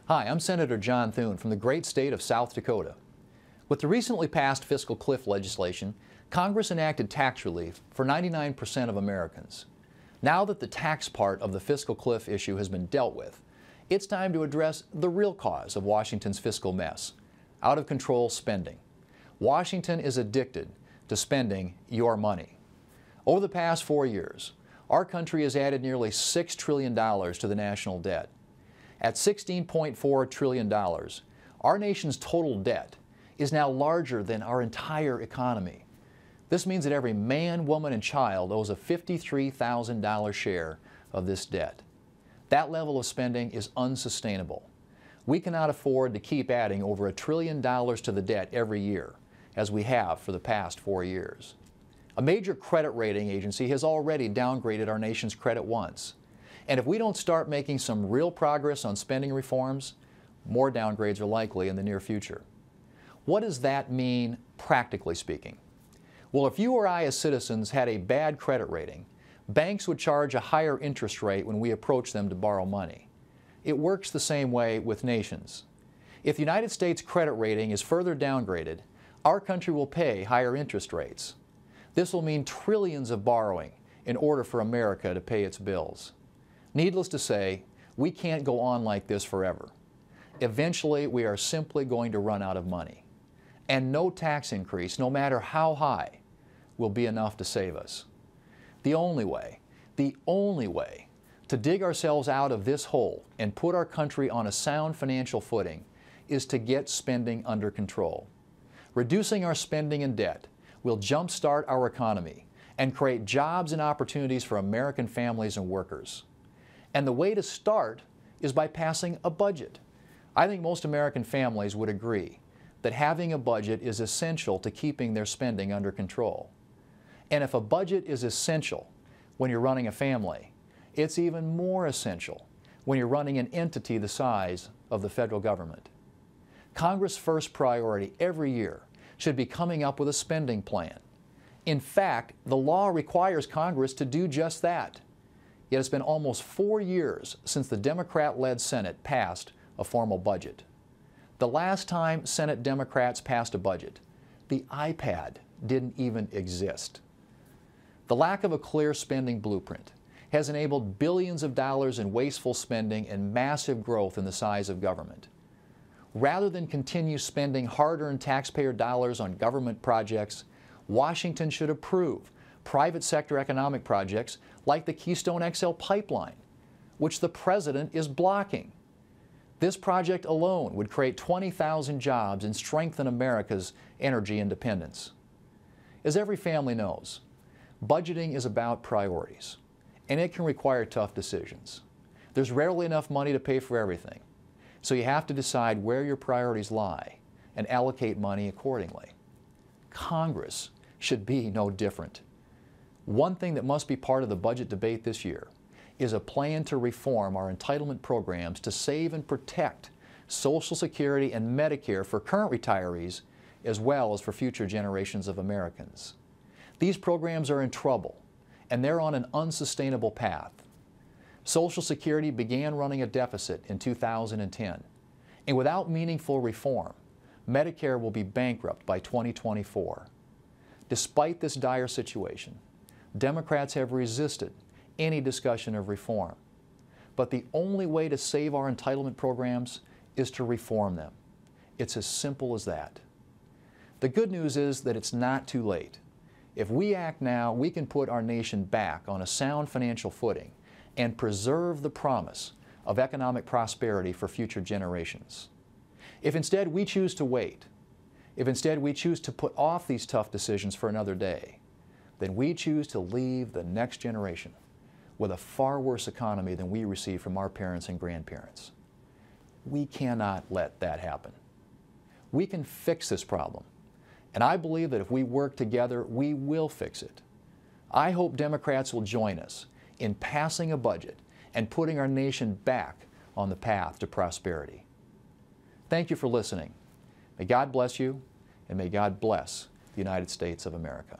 Hi, I'm Senator John Thune from the great state of South Dakota. With the recently passed fiscal cliff legislation, Congress enacted tax relief for 99% of Americans. Now that the tax part of the fiscal cliff issue has been dealt with, it's time to address the real cause of Washington's fiscal mess: out-of-control spending. Washington is addicted to spending your money. Over the past 4 years, our country has added nearly $6 trillion to the national debt. At $16.4 trillion, our nation's total debt is now larger than our entire economy. This means that every man, woman, and child owes a $53,000 share of this debt. That level of spending is unsustainable. We cannot afford to keep adding over $1 trillion to the debt every year, as we have for the past 4 years. A major credit rating agency has already downgraded our nation's credit once. And if we don't start making some real progress on spending reforms, more downgrades are likely in the near future. What does that mean, practically speaking? Well, if you or I as citizens had a bad credit rating, banks would charge a higher interest rate when we approach them to borrow money. It works the same way with nations. If the United States credit rating is further downgraded, our country will pay higher interest rates. This will mean trillions of borrowing in order for America to pay its bills. Needless to say, we can't go on like this forever. Eventually, we are simply going to run out of money. And no tax increase, no matter how high, will be enough to save us. The only way to dig ourselves out of this hole and put our country on a sound financial footing is to get spending under control. Reducing our spending and debt will jumpstart our economy and create jobs and opportunities for American families and workers. And the way to start is by passing a budget. I think most American families would agree that having a budget is essential to keeping their spending under control. And if a budget is essential when you're running a family, it's even more essential when you're running an entity the size of the federal government. Congress' first priority every year should be coming up with a spending plan. In fact, the law requires Congress to do just that. Yet it's been almost 4 years since the Democrat-led Senate passed a formal budget. The last time Senate Democrats passed a budget, the iPad didn't even exist. The lack of a clear spending blueprint has enabled billions of dollars in wasteful spending and massive growth in the size of government. Rather than continue spending hard-earned taxpayer dollars on government projects, Washington should approve private sector economic projects like the Keystone XL pipeline, which the President is blocking. This project alone would create 20,000 jobs and strengthen America's energy independence. As every family knows, budgeting is about priorities, and it can require tough decisions. There's rarely enough money to pay for everything, so you have to decide where your priorities lie and allocate money accordingly. Congress should be no different. One thing that must be part of the budget debate this year is a plan to reform our entitlement programs to save and protect Social Security and Medicare for current retirees as well as for future generations of Americans. These programs are in trouble, and they're on an unsustainable path. Social Security began running a deficit in 2010, and without meaningful reform, Medicare will be bankrupt by 2024. Despite this dire situation, Democrats have resisted any discussion of reform. But the only way to save our entitlement programs is to reform them. It's as simple as that. The good news is that it's not too late. If we act now, we can put our nation back on a sound financial footing and preserve the promise of economic prosperity for future generations. If instead we choose to wait, if instead we choose to put off these tough decisions for another day, then we choose to leave the next generation with a far worse economy than we received from our parents and grandparents. We cannot let that happen. We can fix this problem, and I believe that if we work together, we will fix it. I hope Democrats will join us in passing a budget and putting our nation back on the path to prosperity. Thank you for listening. May God bless you, and may God bless the United States of America.